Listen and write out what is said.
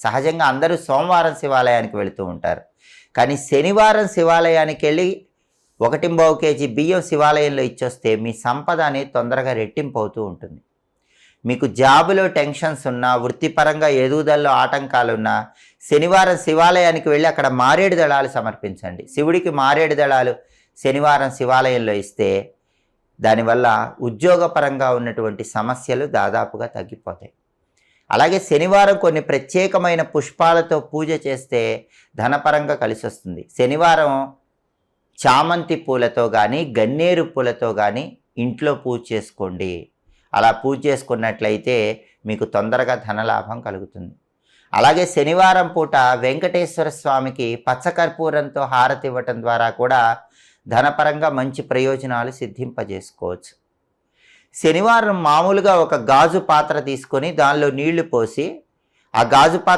సహజంగా అందరూ సోమవారం శివాలయానికి వెళుతూ ఉంటారు. కానీ శనివారం శివాలయానికి వెళ్ళి 1.25 కేజీ బియ్యం శివాలయంలో ఇచ్చొస్తే మీ సంపద అనేది తొందరగా రెట్టింపు అవుతూ ఉంటుంది. మీకు జాబులో టెన్షన్స్ ఉన్నా, వృత్తిపరంగా ఎదుగుదలలో ఆటంకాలున్నా శనివారం శివాలయానికి వెళ్ళి అక్కడ మారేడు దళాలు సమర్పించండి. శివుడికి మారేడు దళాలు శనివారం శివాలయంలో ఇస్తే దానివల్ల ఉద్యోగపరంగా ఉన్నటువంటి సమస్యలు దాదాపుగా తగ్గిపోతాయి. అలాగే శనివారం కొన్ని ప్రత్యేకమైన పుష్పాలతో పూజ చేస్తే ధనపరంగా కలిసి వస్తుంది. శనివారం చామంతి పూలతో కానీ గన్నేరు పూలతో కానీ ఇంట్లో పూజ చేసుకోండి. అలా పూజ చేసుకున్నట్లయితే మీకు తొందరగా ధనలాభం కలుగుతుంది. అలాగే శనివారం పూట వెంకటేశ్వర స్వామికి పచ్చకర్పూరంతో హారతి ఇవ్వటం ద్వారా కూడా ధనపరంగా మంచి ప్రయోజనాలు సిద్ధింపజేసుకోవచ్చు. శనివారం మామూలుగా ఒక గాజు పాత్ర తీసుకొని దానిలో నీళ్లు పోసి ఆ గాజు పాత్ర